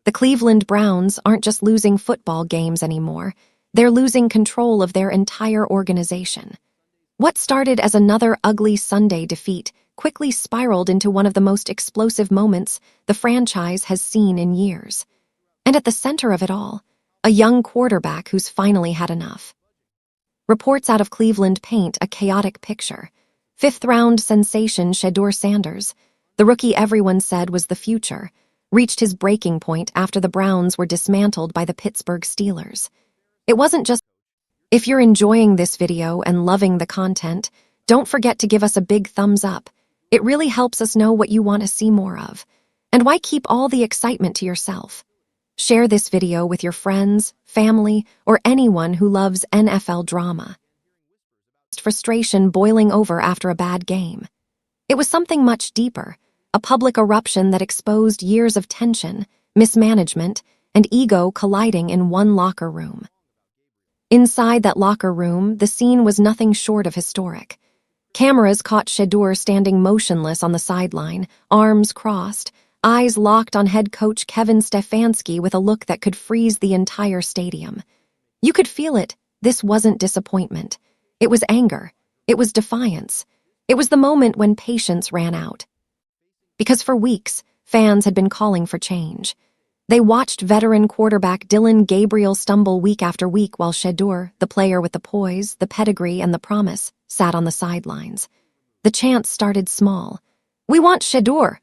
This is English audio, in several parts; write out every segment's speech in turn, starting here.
The Cleveland Browns aren't just losing football games anymore, they're losing control of their entire organization. What started as another ugly Sunday defeat quickly spiraled into one of the most explosive moments the franchise has seen in years. And at the center of it all, a young quarterback who's finally had enough. Reports out of Cleveland paint a chaotic picture. Fifth-round sensation Shedeur Sanders, the rookie everyone said was the future, reached his breaking point after the Browns were dismantled by the Pittsburgh Steelers. It wasn't just... If you're enjoying this video and loving the content, don't forget to give us a big thumbs up. It really helps us know what you want to see more of. And why keep all the excitement to yourself? Share this video with your friends, family, or anyone who loves NFL drama. Frustration boiling over after a bad game. It was something much deeper, a public eruption that exposed years of tension, mismanagement, and ego colliding in one locker room. Inside that locker room, the scene was nothing short of historic. Cameras caught Shedeur standing motionless on the sideline, arms crossed, eyes locked on head coach Kevin Stefanski with a look that could freeze the entire stadium. You could feel it. This wasn't disappointment. It was anger. It was defiance. It was the moment when patience ran out. Because for weeks, fans had been calling for change. They watched veteran quarterback Dillon Gabriel stumble week after week while Shedeur, the player with the poise, the pedigree, and the promise, sat on the sidelines. The chants started small. "We want Shedeur!"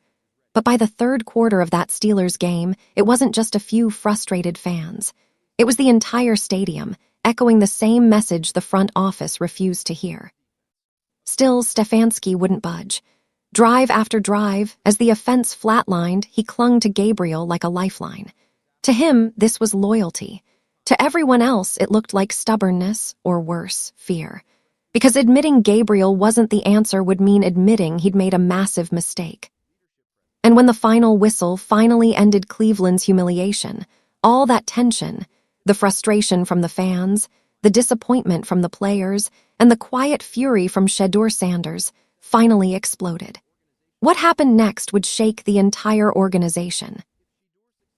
But by the third quarter of that Steelers game, it wasn't just a few frustrated fans. It was the entire stadium, echoing the same message the front office refused to hear. Still, Stefanski wouldn't budge. Drive after drive, as the offense flatlined, he clung to Gabriel like a lifeline. To him, this was loyalty. To everyone else, it looked like stubbornness, or worse, fear. Because admitting Gabriel wasn't the answer would mean admitting he'd made a massive mistake. And when the final whistle finally ended Cleveland's humiliation, all that tension, the frustration from the fans, the disappointment from the players, and the quiet fury from Shedeur Sanders, finally exploded. What happened next would shake the entire organization.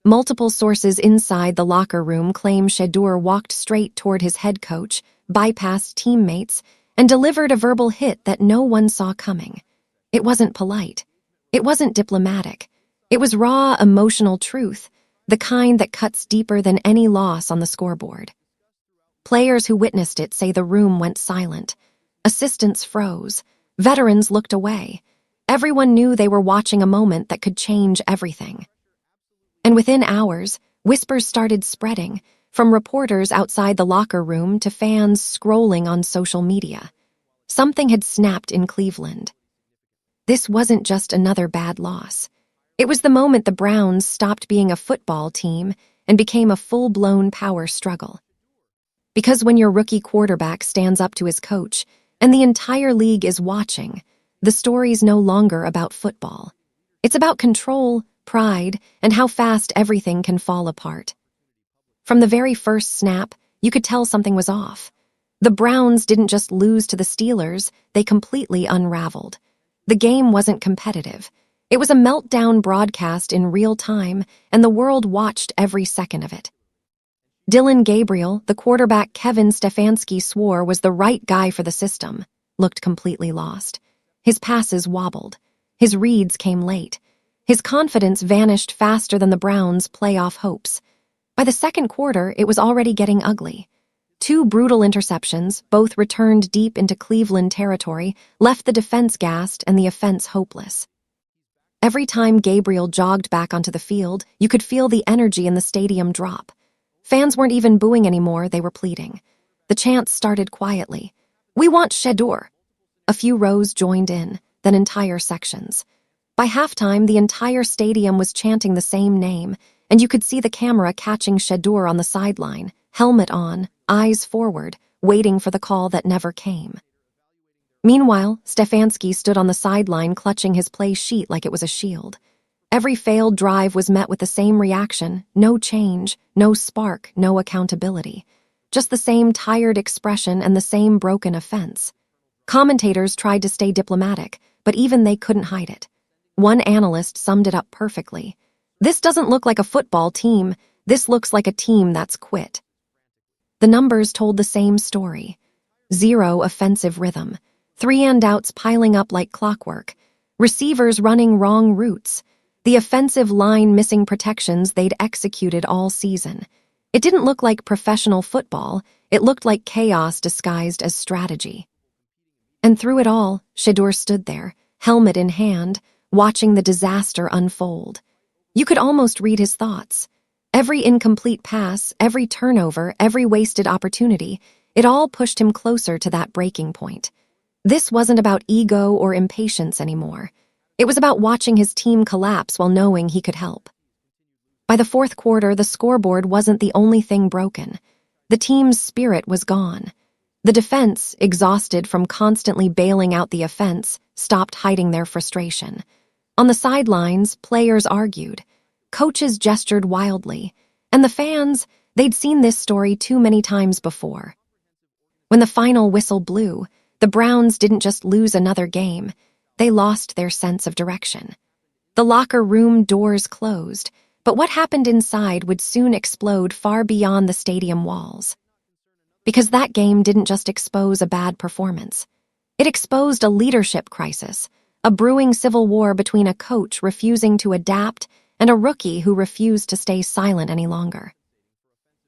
Multiple sources inside the locker room claim Shedeur walked straight toward his head coach, bypassed teammates, and delivered a verbal hit that no one saw coming. It wasn't polite. It wasn't diplomatic. It was raw, emotional truth, the kind that cuts deeper than any loss on the scoreboard. Players who witnessed it say the room went silent. Assistants froze. Veterans looked away. Everyone knew they were watching a moment that could change everything. And within hours, whispers started spreading, from reporters outside the locker room to fans scrolling on social media. Something had snapped in Cleveland. This wasn't just another bad loss. It was the moment the Browns stopped being a football team and became a full-blown power struggle. Because when your rookie quarterback stands up to his coach and the entire league is watching, the story's no longer about football. It's about control, pride, and how fast everything can fall apart. From the very first snap, you could tell something was off. The Browns didn't just lose to the Steelers, they completely unraveled. The game wasn't competitive. It was a meltdown broadcast in real time, and the world watched every second of it. Dillon Gabriel, the quarterback Kevin Stefanski swore was the right guy for the system, looked completely lost. His passes wobbled. His reads came late. His confidence vanished faster than the Browns' playoff hopes. By the second quarter, it was already getting ugly. 2 brutal interceptions, both returned deep into Cleveland territory, left the defense gassed and the offense hopeless. Every time Gabriel jogged back onto the field, you could feel the energy in the stadium drop. Fans weren't even booing anymore, they were pleading. The chants started quietly. "We want Shedeur." A few rows joined in, then entire sections. By halftime, the entire stadium was chanting the same name, and you could see the camera catching Shedeur on the sideline, helmet on, eyes forward, waiting for the call that never came. Meanwhile, Stefanski stood on the sideline clutching his play sheet like it was a shield. Every failed drive was met with the same reaction, no change, no spark, no accountability. Just the same tired expression and the same broken offense. Commentators tried to stay diplomatic, but even they couldn't hide it. One analyst summed it up perfectly. This doesn't look like a football team. This looks like a team that's quit. The numbers told the same story. 0 offensive rhythm. 3 handouts piling up like clockwork. Receivers running wrong routes. The offensive line missing protections they'd executed all season. It didn't look like professional football. It looked like chaos disguised as strategy. And through it all, Shedeur stood there, helmet in hand, watching the disaster unfold. You could almost read his thoughts. Every incomplete pass, every turnover, every wasted opportunity, it all pushed him closer to that breaking point. This wasn't about ego or impatience anymore. It was about watching his team collapse while knowing he could help. By the fourth quarter, the scoreboard wasn't the only thing broken. The team's spirit was gone. The defense, exhausted from constantly bailing out the offense, stopped hiding their frustration. On the sidelines, players argued. Coaches gestured wildly. And the fans, they'd seen this story too many times before. When the final whistle blew, the Browns didn't just lose another game. They lost their sense of direction. The locker room doors closed, but what happened inside would soon explode far beyond the stadium walls. Because that game didn't just expose a bad performance. It exposed a leadership crisis, a brewing civil war between a coach refusing to adapt and a rookie who refused to stay silent any longer.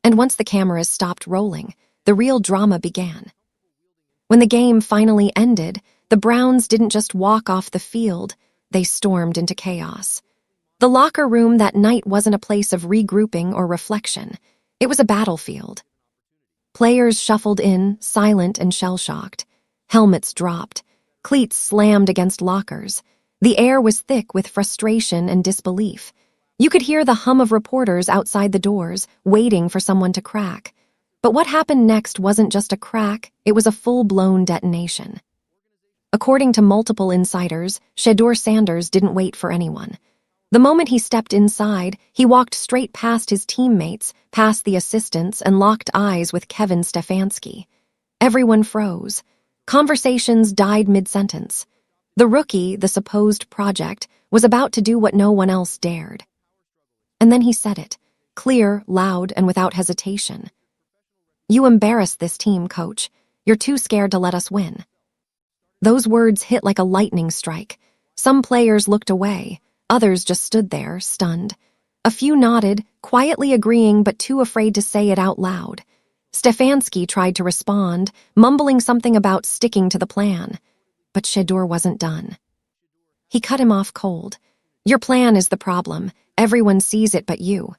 And once the cameras stopped rolling, the real drama began. When the game finally ended, the Browns didn't just walk off the field, they stormed into chaos. The locker room that night wasn't a place of regrouping or reflection. It was a battlefield. Players shuffled in, silent and shell-shocked. Helmets dropped. Cleats slammed against lockers. The air was thick with frustration and disbelief. You could hear the hum of reporters outside the doors, waiting for someone to crack. But what happened next wasn't just a crack, it was a full-blown detonation. According to multiple insiders, Shedeur Sanders didn't wait for anyone. The moment he stepped inside, he walked straight past his teammates, past the assistants, and locked eyes with Kevin Stefanski. Everyone froze. Conversations died mid-sentence. The rookie, the supposed project, was about to do what no one else dared. And then he said it, clear, loud, and without hesitation. "You embarrassed this team, coach. You're too scared to let us win." Those words hit like a lightning strike. Some players looked away. Others just stood there, stunned. A few nodded, quietly agreeing but too afraid to say it out loud. Stefanski tried to respond, mumbling something about sticking to the plan. But Shedeur wasn't done. He cut him off cold. "Your plan is the problem. Everyone sees it but you."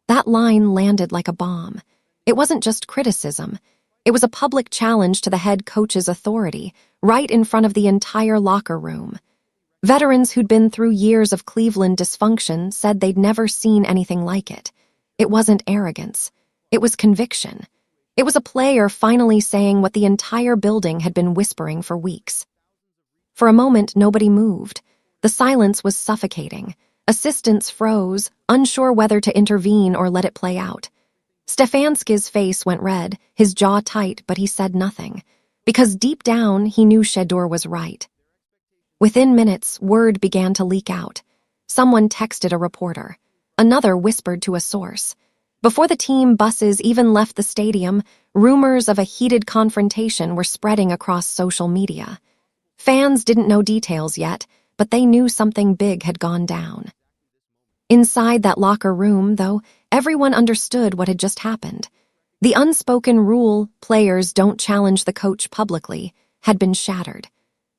That line landed like a bomb. It wasn't just criticism. It was a public challenge to the head coach's authority, right in front of the entire locker room. Veterans who'd been through years of Cleveland dysfunction said they'd never seen anything like it. It wasn't arrogance. It was conviction. It was a player finally saying what the entire building had been whispering for weeks. For a moment, nobody moved. The silence was suffocating. Assistants froze, unsure whether to intervene or let it play out. Stefanski's face went red, his jaw tight, but he said nothing. Because deep down, he knew Shedeur was right. Within minutes, word began to leak out. Someone texted a reporter. Another whispered to a source. Before the team buses even left the stadium, rumors of a heated confrontation were spreading across social media. Fans didn't know details yet, but they knew something big had gone down. Inside that locker room, though, everyone understood what had just happened. The unspoken rule, players don't challenge the coach publicly, had been shattered.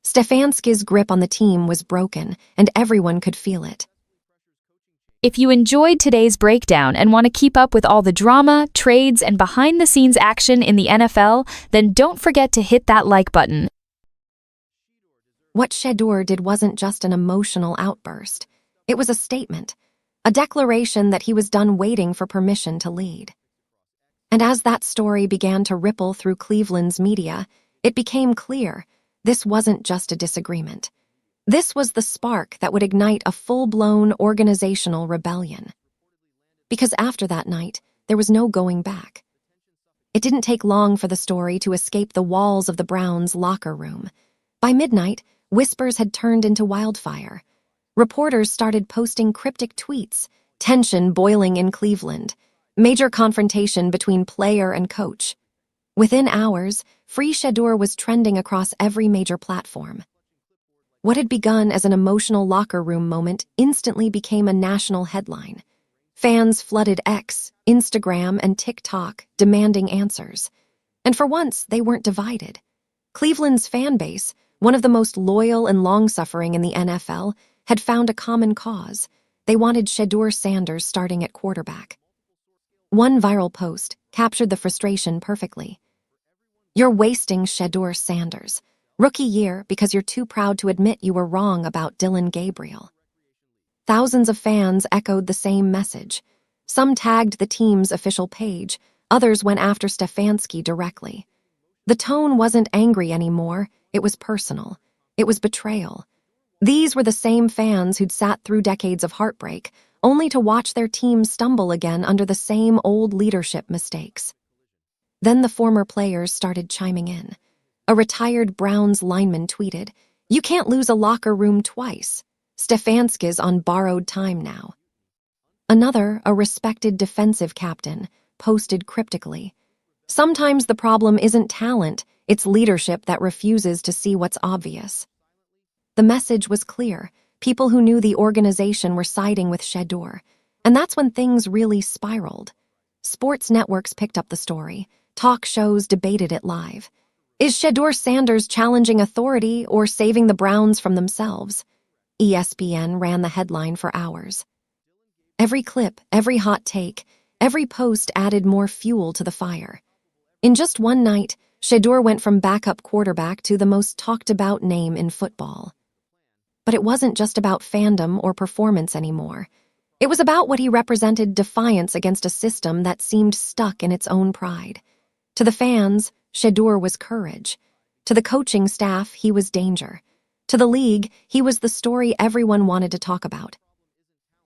Stefanski's grip on the team was broken, and everyone could feel it. If you enjoyed today's breakdown and want to keep up with all the drama, trades, and behind-the-scenes action in the NFL, then don't forget to hit that like button. What Shedeur did wasn't just an emotional outburst. It was a statement, a declaration that he was done waiting for permission to lead. And as that story began to ripple through Cleveland's media, it became clear this wasn't just a disagreement. This was the spark that would ignite a full-blown organizational rebellion. Because after that night, there was no going back. It didn't take long for the story to escape the walls of the Browns' locker room. By midnight, whispers had turned into wildfire. Reporters started posting cryptic tweets, tension boiling in Cleveland, major confrontation between player and coach. Within hours, Free Shedeur was trending across every major platform. What had begun as an emotional locker room moment instantly became a national headline. Fans flooded X, Instagram, and TikTok, demanding answers. And for once, they weren't divided. Cleveland's fan base, one of the most loyal and long-suffering in the NFL, had found a common cause. They wanted Shedeur Sanders starting at quarterback. One viral post captured the frustration perfectly. "You're wasting Shedeur Sanders. Rookie year because you're too proud to admit you were wrong about Dillon Gabriel." Thousands of fans echoed the same message. Some tagged the team's official page, others went after Stefanski directly. The tone wasn't angry anymore, it was personal. It was betrayal. These were the same fans who'd sat through decades of heartbreak, only to watch their team stumble again under the same old leadership mistakes. Then the former players started chiming in. A retired Browns lineman tweeted, "You can't lose a locker room twice. Stefanski's on borrowed time now." Another, a respected defensive captain, posted cryptically, "Sometimes the problem isn't talent, it's leadership that refuses to see what's obvious." The message was clear. People who knew the organization were siding with Shedeur, and that's when things really spiraled. Sports networks picked up the story. Talk shows debated it live. Is Shedeur Sanders challenging authority or saving the Browns from themselves? ESPN ran the headline for hours. Every clip, every hot take, every post added more fuel to the fire. In just one night, Shedeur went from backup quarterback to the most talked-about name in football. But it wasn't just about fandom or performance anymore. It was about what he represented: defiance against a system that seemed stuck in its own pride. To the fans, Shedeur was courage. To the coaching staff, he was danger. To the league, he was the story everyone wanted to talk about.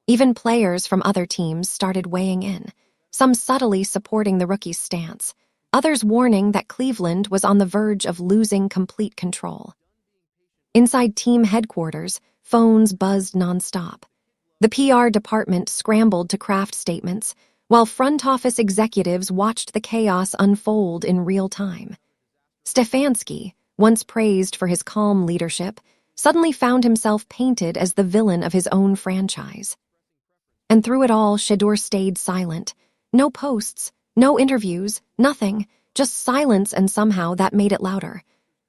Even players from other teams started weighing in, some subtly supporting the rookie's stance, others warning that Cleveland was on the verge of losing complete control. Inside team headquarters, phones buzzed nonstop. The PR department scrambled to craft statements, while front office executives watched the chaos unfold in real time. Stefanski, once praised for his calm leadership, suddenly found himself painted as the villain of his own franchise. And through it all, Shedeur stayed silent. No posts, no interviews, nothing, just silence, and somehow that made it louder.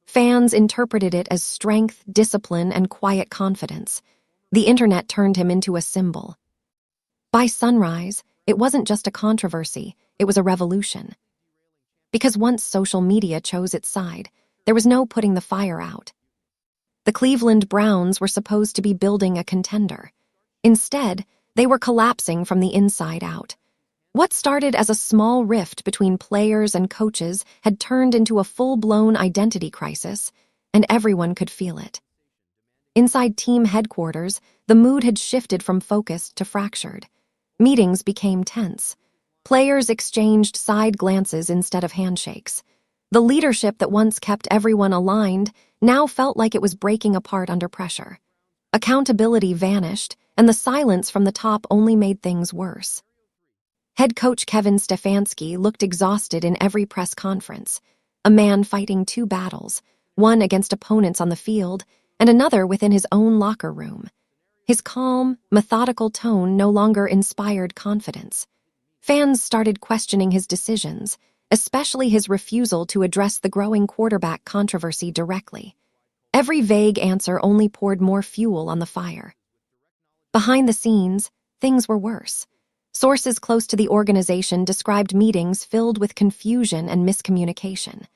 Fans interpreted it as strength, discipline, and quiet confidence. The internet turned him into a symbol. By sunrise, it wasn't just a controversy, it was a revolution. Because once social media chose its side, there was no putting the fire out. The Cleveland Browns were supposed to be building a contender. Instead, they were collapsing from the inside out. What started as a small rift between players and coaches had turned into a full-blown identity crisis, and everyone could feel it. Inside team headquarters, the mood had shifted from focused to fractured. Meetings became tense. Players exchanged side glances instead of handshakes. The leadership that once kept everyone aligned now felt like it was breaking apart under pressure. Accountability vanished, and the silence from the top only made things worse. Head coach Kevin Stefanski looked exhausted in every press conference, a man fighting two battles, one against opponents on the field and another within his own locker room. His calm, methodical tone no longer inspired confidence. Fans started questioning his decisions, especially his refusal to address the growing quarterback controversy directly. Every vague answer only poured more fuel on the fire. Behind the scenes, things were worse. Sources close to the organization described meetings filled with confusion and miscommunication.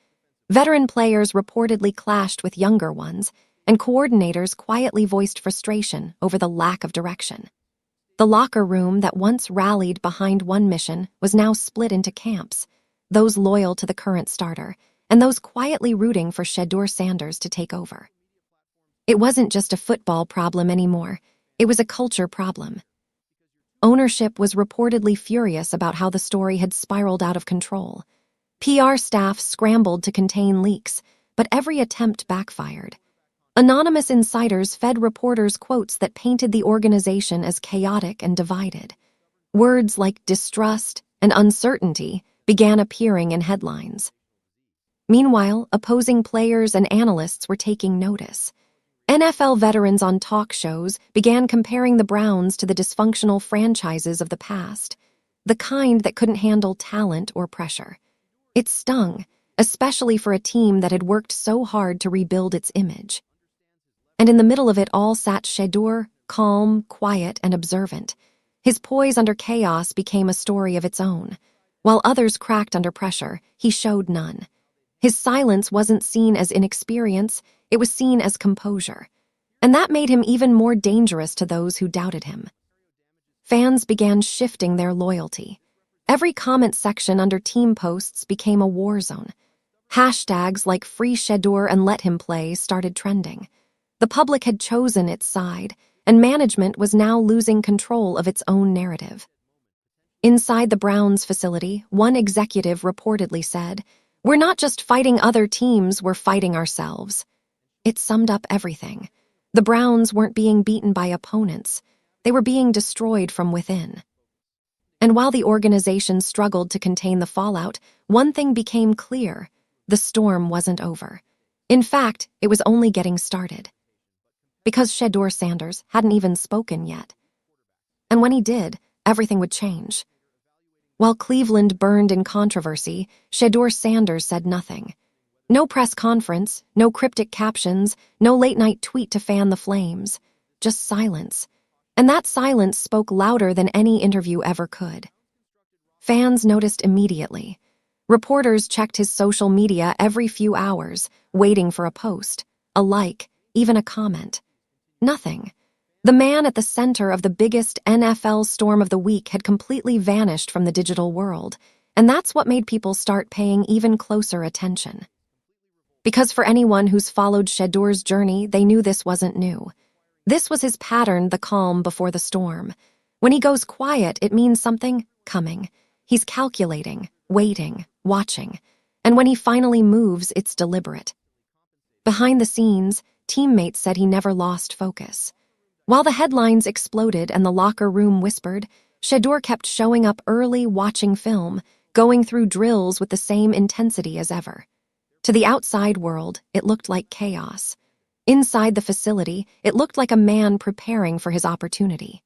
Veteran players reportedly clashed with younger ones, and coordinators quietly voiced frustration over the lack of direction. The locker room that once rallied behind one mission was now split into camps, those loyal to the current starter, and those quietly rooting for Shedeur Sanders to take over. It wasn't just a football problem anymore, it was a culture problem. Ownership was reportedly furious about how the story had spiraled out of control. PR staff scrambled to contain leaks, but every attempt backfired. Anonymous insiders fed reporters quotes that painted the organization as chaotic and divided. Words like distrust and uncertainty began appearing in headlines. Meanwhile, opposing players and analysts were taking notice. NFL veterans on talk shows began comparing the Browns to the dysfunctional franchises of the past, the kind that couldn't handle talent or pressure. It stung, especially for a team that had worked so hard to rebuild its image. And in the middle of it all sat Shedeur, calm, quiet, and observant. His poise under chaos became a story of its own. While others cracked under pressure, he showed none. His silence wasn't seen as inexperience, it was seen as composure. And that made him even more dangerous to those who doubted him. Fans began shifting their loyalty. Every comment section under team posts became a war zone. Hashtags like Free Shedeur and Let Him Play started trending. The public had chosen its side, and management was now losing control of its own narrative. Inside the Browns facility, one executive reportedly said, "We're not just fighting other teams, we're fighting ourselves." It summed up everything. The Browns weren't being beaten by opponents. They were being destroyed from within. And while the organization struggled to contain the fallout, one thing became clear: the storm wasn't over. In fact, it was only getting started. Because Shedeur Sanders hadn't even spoken yet. And when he did, everything would change. While Cleveland burned in controversy, Shedeur Sanders said nothing. No press conference, no cryptic captions, no late-night tweet to fan the flames. Just silence. And that silence spoke louder than any interview ever could. Fans noticed immediately. Reporters checked his social media every few hours, waiting for a post, a like, even a comment. Nothing. The man at the center of the biggest NFL storm of the week had completely vanished from the digital world, and that's what made people start paying even closer attention. Because for anyone who's followed Shedeur's journey, they knew this wasn't new. This was his pattern, the calm before the storm. When he goes quiet, it means something coming. He's calculating, waiting, watching. And when he finally moves, it's deliberate. Behind the scenes, teammates said he never lost focus. While the headlines exploded and the locker room whispered, Shedeur kept showing up early, watching film, going through drills with the same intensity as ever. To the outside world, it looked like chaos. Inside the facility, it looked like a man preparing for his opportunity.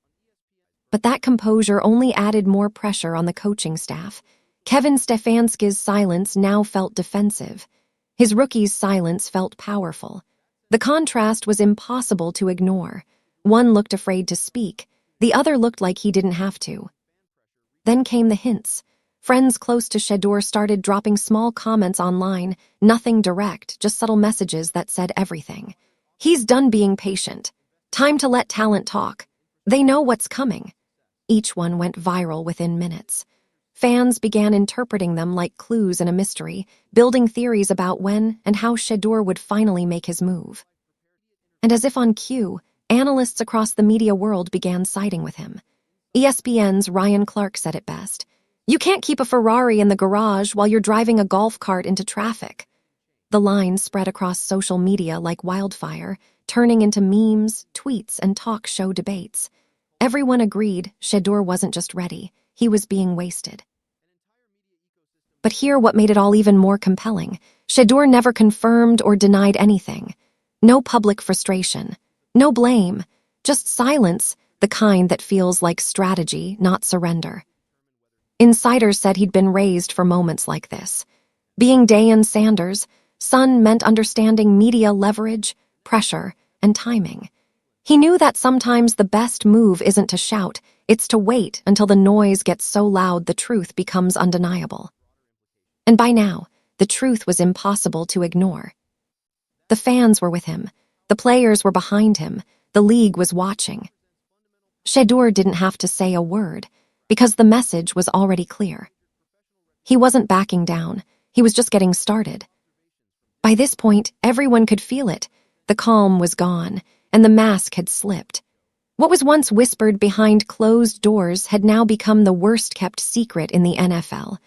But that composure only added more pressure on the coaching staff. Kevin Stefanski's silence now felt defensive. His rookie's silence felt powerful. The contrast was impossible to ignore. One looked afraid to speak, the other looked like he didn't have to. Then came the hints. Friends close to Shedeur started dropping small comments online, nothing direct, just subtle messages that said everything. "He's done being patient. Time to let talent talk. They know what's coming." Each one went viral within minutes. Fans began interpreting them like clues in a mystery, building theories about when and how Shedeur would finally make his move. And as if on cue, analysts across the media world began siding with him. ESPN's Ryan Clark said it best. "You can't keep a Ferrari in the garage while you're driving a golf cart into traffic." The line spread across social media like wildfire, turning into memes, tweets, and talk show debates. Everyone agreed Shedeur wasn't just ready, he was being wasted. But here what made it all even more compelling. Shedeur never confirmed or denied anything. No public frustration. No blame. Just silence, the kind that feels like strategy, not surrender. Insiders said he'd been raised for moments like this. Being Deion Sanders, son meant understanding media leverage, pressure, and timing. He knew that sometimes the best move isn't to shout, it's to wait until the noise gets so loud the truth becomes undeniable. And by now, the truth was impossible to ignore. The fans were with him, the players were behind him, the league was watching. Shedeur didn't have to say a word, because the message was already clear. He wasn't backing down, he was just getting started. By this point, everyone could feel it. The calm was gone, and the mask had slipped. What was once whispered behind closed doors had now become the worst-kept secret in the NFL.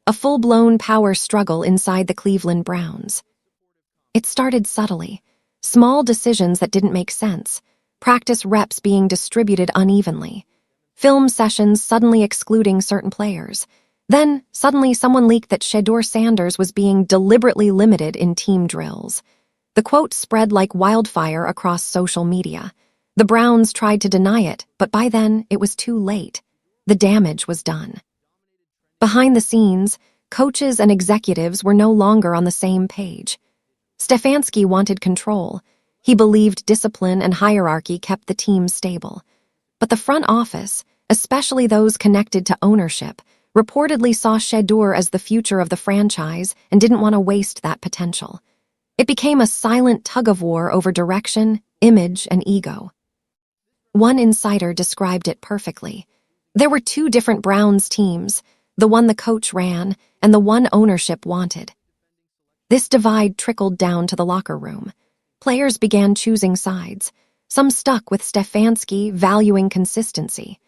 A full-blown power struggle inside the Cleveland Browns. It started subtly. Small decisions that didn't make sense, practice reps being distributed unevenly, film sessions suddenly excluding certain players. Then, suddenly someone leaked that Shedeur Sanders was being deliberately limited in team drills. The quote spread like wildfire across social media. The Browns tried to deny it, but by then, it was too late. The damage was done. Behind the scenes, coaches and executives were no longer on the same page. Stefanski wanted control. He believed discipline and hierarchy kept the team stable. But the front office, especially those connected to ownership, reportedly saw Shedeur as the future of the franchise and didn't want to waste that potential. It became a silent tug-of-war over direction, image, and ego. One insider described it perfectly. There were two different Browns teams, the one the coach ran and the one ownership wanted. This divide trickled down to the locker room. Players began choosing sides. Some stuck with Stefanski, valuing consistency.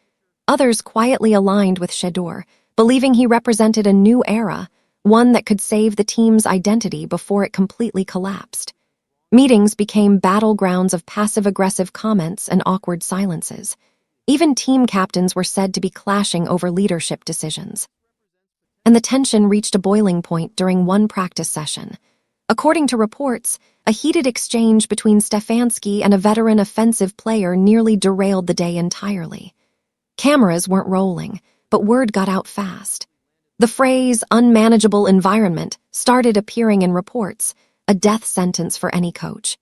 Others quietly aligned with Shedeur, believing he represented a new era, one that could save the team's identity before it completely collapsed. Meetings became battlegrounds of passive-aggressive comments and awkward silences. Even team captains were said to be clashing over leadership decisions. And the tension reached a boiling point during one practice session. According to reports, a heated exchange between Stefanski and a veteran offensive player nearly derailed the day entirely. Cameras weren't rolling, but word got out fast. The phrase unmanageable environment started appearing in reports, a death sentence for any coach.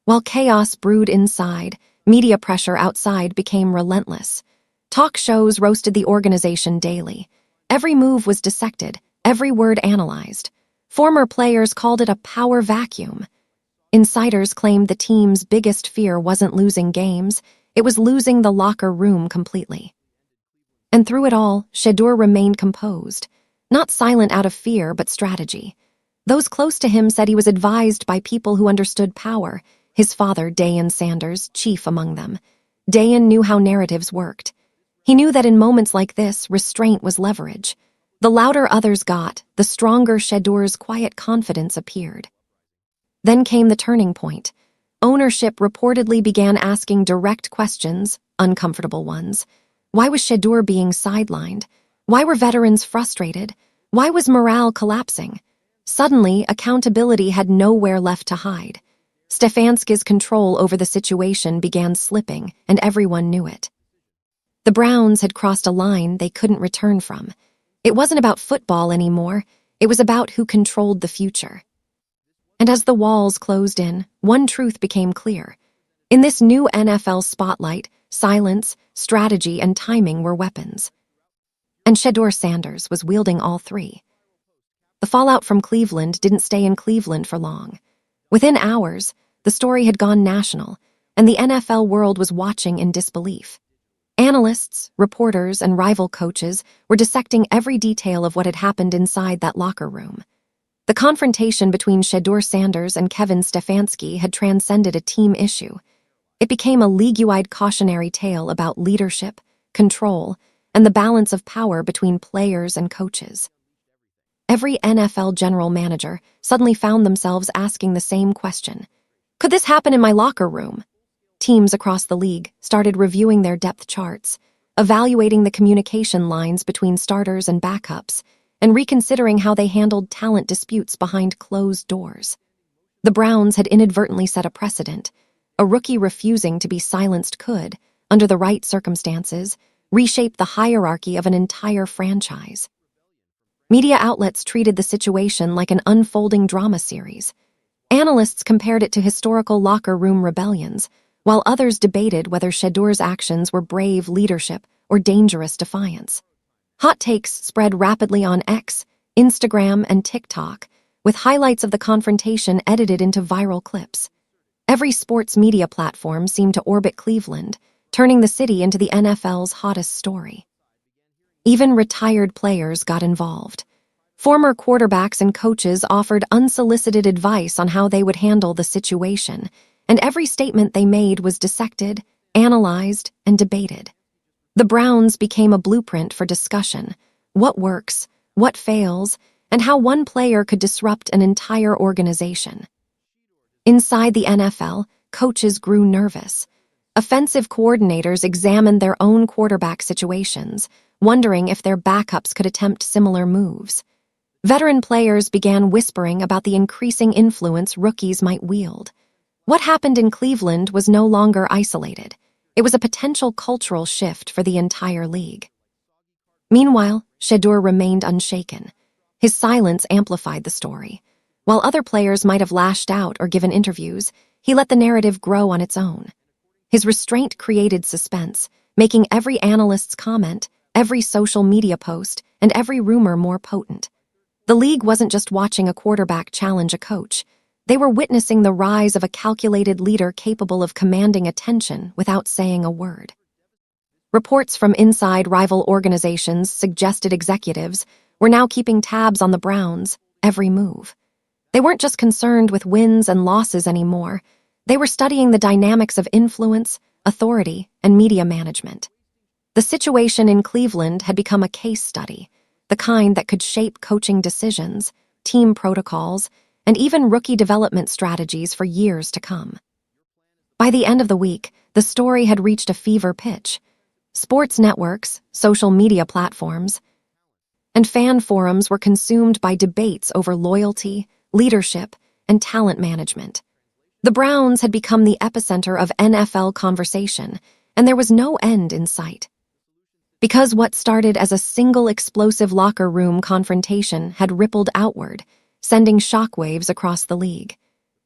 While chaos brewed inside, media pressure outside became relentless. Talk shows roasted the organization daily. Every move was dissected, every word analyzed. Former players called it a power vacuum. Insiders claimed the team's biggest fear wasn't losing games, it was losing the locker room completely. And through it all, Shedeur remained composed, not silent out of fear but strategy. Those close to him said he was advised by people who understood power, his father, Dillon Sanders, chief among them. Dillon knew how narratives worked. He knew that in moments like this, restraint was leverage. The louder others got, the stronger Shedeur's quiet confidence appeared. Then came the turning point. Ownership reportedly began asking direct questions, uncomfortable ones. Why was Shedeur being sidelined? Why were veterans frustrated? Why was morale collapsing? Suddenly, accountability had nowhere left to hide. Stefanski's control over the situation began slipping, and everyone knew it. The Browns had crossed a line they couldn't return from. It wasn't about football anymore, it was about who controlled the future. And as the walls closed in, one truth became clear. In this new NFL spotlight, silence, strategy, and timing were weapons. And Shedeur Sanders was wielding all three. The fallout from Cleveland didn't stay in Cleveland for long. Within hours, the story had gone national, and the NFL world was watching in disbelief. Analysts, reporters, and rival coaches were dissecting every detail of what had happened inside that locker room. The confrontation between Shedeur Sanders and Kevin Stefanski had transcended a team issue. It became a league-wide cautionary tale about leadership, control, and the balance of power between players and coaches. Every NFL general manager suddenly found themselves asking the same question. Could this happen in my locker room? Teams across the league started reviewing their depth charts, evaluating the communication lines between starters and backups, and reconsidering how they handled talent disputes behind closed doors. The Browns had inadvertently set a precedent. A rookie refusing to be silenced could, under the right circumstances, reshape the hierarchy of an entire franchise. Media outlets treated the situation like an unfolding drama series. Analysts compared it to historical locker room rebellions, while others debated whether Shedeur's actions were brave leadership or dangerous defiance. Hot takes spread rapidly on X, Instagram, and TikTok, with highlights of the confrontation edited into viral clips. Every sports media platform seemed to orbit Cleveland, turning the city into the NFL's hottest story. Even retired players got involved. Former quarterbacks and coaches offered unsolicited advice on how they would handle the situation, and every statement they made was dissected, analyzed, and debated. The Browns became a blueprint for discussion: what works, what fails, and how one player could disrupt an entire organization. Inside the NFL, coaches grew nervous. Offensive coordinators examined their own quarterback situations, wondering if their backups could attempt similar moves. Veteran players began whispering about the increasing influence rookies might wield. What happened in Cleveland was no longer isolated. It was a potential cultural shift for the entire league. Meanwhile, Shedeur remained unshaken. His silence amplified the story. While other players might have lashed out or given interviews, he let the narrative grow on its own. His restraint created suspense, making every analyst's comment, every social media post, and every rumor more potent. The league wasn't just watching a quarterback challenge a coach. They were witnessing the rise of a calculated leader capable of commanding attention without saying a word. Reports from inside rival organizations suggested executives were now keeping tabs on the Browns' every move. They weren't just concerned with wins and losses anymore. They were studying the dynamics of influence, authority, and media management. The situation in Cleveland had become a case study, the kind that could shape coaching decisions, team protocols, and even rookie development strategies for years to come. By the end of the week, the story had reached a fever pitch. Sports networks, social media platforms, and fan forums were consumed by debates over loyalty, leadership, and talent management. The Browns had become the epicenter of NFL conversation, and there was no end in sight. Because what started as a single explosive locker room confrontation had rippled outward, sending shockwaves across the league.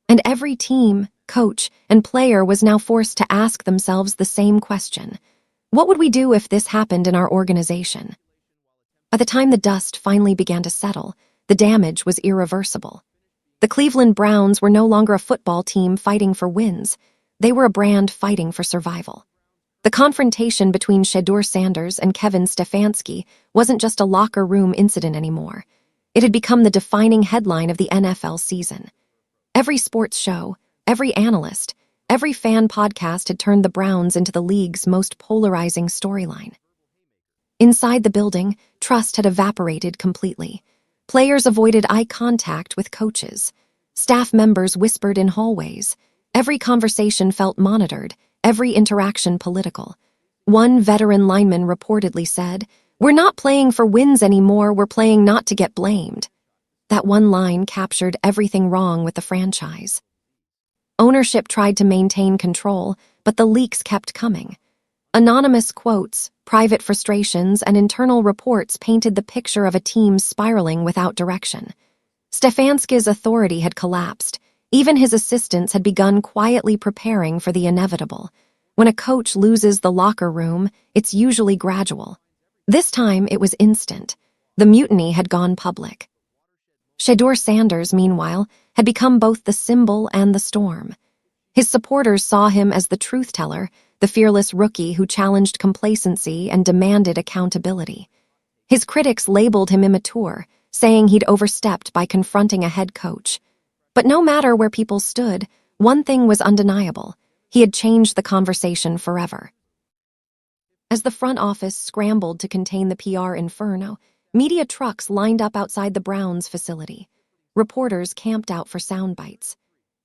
And every team, coach, and player was now forced to ask themselves the same question: what would we do if this happened in our organization? By the time the dust finally began to settle, the damage was irreversible. The Cleveland Browns were no longer a football team fighting for wins. They were a brand fighting for survival. The confrontation between Shedeur Sanders and Kevin Stefanski wasn't just a locker room incident anymore. It had become the defining headline of the NFL season. Every sports show, every analyst, every fan podcast had turned the Browns into the league's most polarizing storyline. Inside the building, trust had evaporated completely. Players avoided eye contact with coaches. Staff members whispered in hallways. Every conversation felt monitored, every interaction political. One veteran lineman reportedly said, "We're not playing for wins anymore, we're playing not to get blamed." That one line captured everything wrong with the franchise. Ownership tried to maintain control, but the leaks kept coming. Anonymous quotes, private frustrations, and internal reports painted the picture of a team spiraling without direction. Stefanski's authority had collapsed. Even his assistants had begun quietly preparing for the inevitable. When a coach loses the locker room, it's usually gradual. This time, it was instant. The mutiny had gone public. Shedeur Sanders, meanwhile, had become both the symbol and the storm. His supporters saw him as the truth-teller, the fearless rookie who challenged complacency and demanded accountability. His critics labeled him immature, saying he'd overstepped by confronting a head coach. But no matter where people stood, one thing was undeniable: he had changed the conversation forever. As the front office scrambled to contain the PR inferno, media trucks lined up outside the Browns facility. Reporters camped out for sound bites.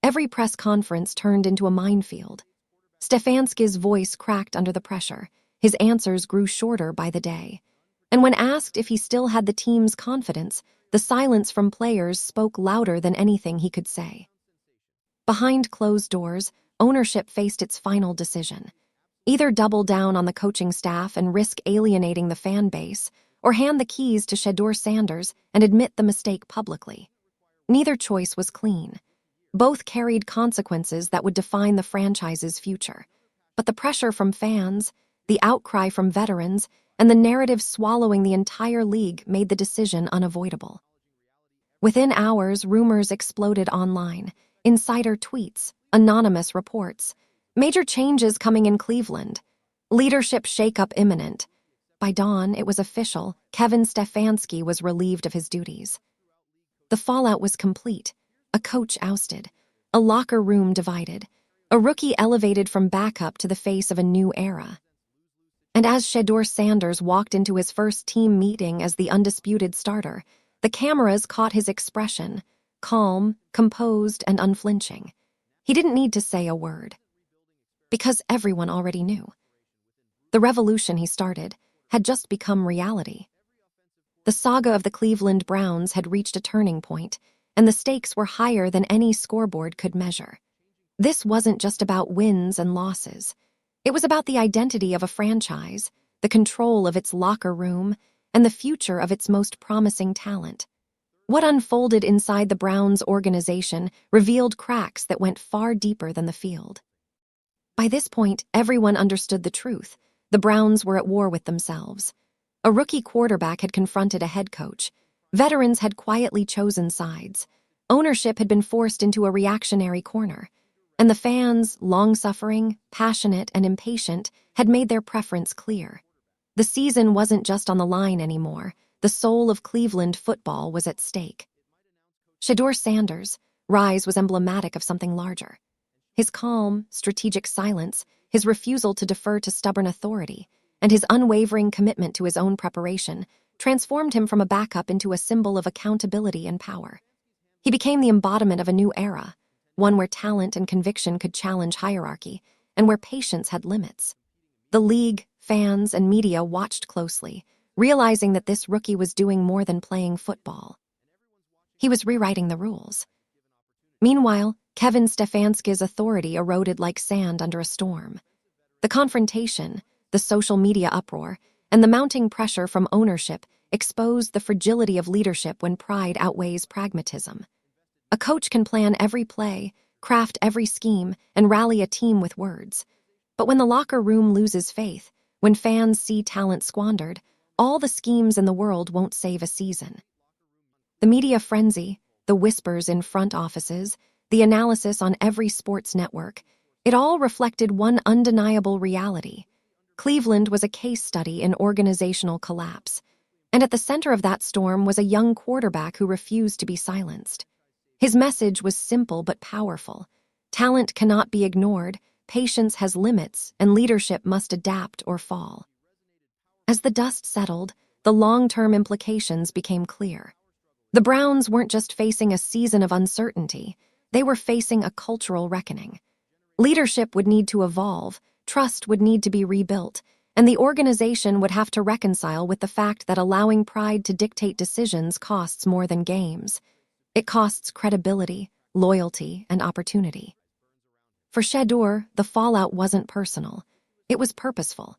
Every press conference turned into a minefield. Stefanski's voice cracked under the pressure. His answers grew shorter by the day. And when asked if he still had the team's confidence, the silence from players spoke louder than anything he could say. Behind closed doors, ownership faced its final decision. Either double down on the coaching staff and risk alienating the fan base, or hand the keys to Shedeur Sanders and admit the mistake publicly. Neither choice was clean. Both carried consequences that would define the franchise's future. But the pressure from fans, the outcry from veterans, and the narrative swallowing the entire league made the decision unavoidable. Within hours, rumors exploded online. Insider tweets, anonymous reports. Major changes coming in Cleveland. Leadership shakeup imminent. By dawn, it was official: Kevin Stefanski was relieved of his duties. The fallout was complete. A coach ousted. A locker room divided. A rookie elevated from backup to the face of a new era. And as Shedeur Sanders walked into his first team meeting as the undisputed starter, the cameras caught his expression: calm, composed, and unflinching. He didn't need to say a word, because everyone already knew. The revolution he started had just become reality. The saga of the Cleveland Browns had reached a turning point, and the stakes were higher than any scoreboard could measure. This wasn't just about wins and losses. It was about the identity of a franchise, the control of its locker room, and the future of its most promising talent. What unfolded inside the Browns organization revealed cracks that went far deeper than the field. By this point, everyone understood the truth. The Browns were at war with themselves. A rookie quarterback had confronted a head coach. Veterans had quietly chosen sides. Ownership had been forced into a reactionary corner. And the fans, long-suffering, passionate, and impatient, had made their preference clear. The season wasn't just on the line anymore. The soul of Cleveland football was at stake. Shedeur Sanders' rise was emblematic of something larger. His calm, strategic silence, his refusal to defer to stubborn authority, and his unwavering commitment to his own preparation transformed him from a backup into a symbol of accountability and power. He became the embodiment of a new era, one where talent and conviction could challenge hierarchy, and where patience had limits. The league, fans, and media watched closely, realizing that this rookie was doing more than playing football. He was rewriting the rules. Meanwhile, Kevin Stefanski's authority eroded like sand under a storm. The confrontation, the social media uproar, and the mounting pressure from ownership exposed the fragility of leadership when pride outweighs pragmatism. A coach can plan every play, craft every scheme, and rally a team with words. But when the locker room loses faith, when fans see talent squandered, all the schemes in the world won't save a season. The media frenzy, the whispers in front offices, the analysis on every sports network, it all reflected one undeniable reality. Cleveland was a case study in organizational collapse, and at the center of that storm was a young quarterback who refused to be silenced. His message was simple but powerful. Talent cannot be ignored, patience has limits, and leadership must adapt or fall. As the dust settled, the long-term implications became clear. The Browns weren't just facing a season of uncertainty, they were facing a cultural reckoning. Leadership would need to evolve, trust would need to be rebuilt, and the organization would have to reconcile with the fact that allowing pride to dictate decisions costs more than games. It costs credibility, loyalty, and opportunity. For Shedeur, the fallout wasn't personal. It was purposeful.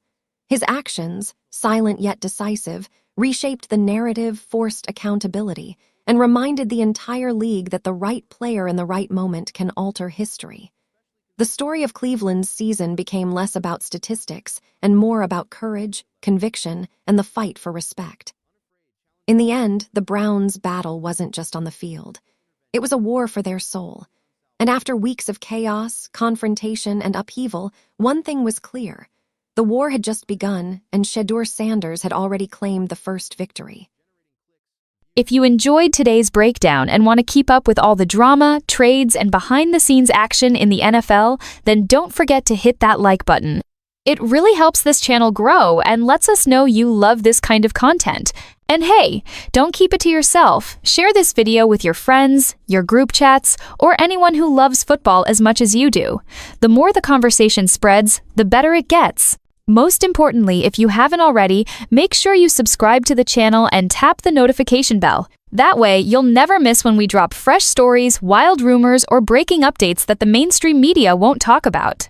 His actions, silent yet decisive, reshaped the narrative, forced accountability, and reminded the entire league that the right player in the right moment can alter history. The story of Cleveland's season became less about statistics and more about courage, conviction, and the fight for respect. In the end, the Browns' battle wasn't just on the field. It was a war for their soul. And after weeks of chaos, confrontation, and upheaval, one thing was clear. The war had just begun, and Shedeur Sanders had already claimed the first victory. If you enjoyed today's breakdown and want to keep up with all the drama, trades, and behind-the-scenes action in the NFL, then don't forget to hit that like button. It really helps this channel grow and lets us know you love this kind of content. And hey, don't keep it to yourself. Share this video with your friends, your group chats, or anyone who loves football as much as you do. The more the conversation spreads, the better it gets. Most importantly, if you haven't already, make sure you subscribe to the channel and tap the notification bell. That way, you'll never miss when we drop fresh stories, wild rumors, or breaking updates that the mainstream media won't talk about.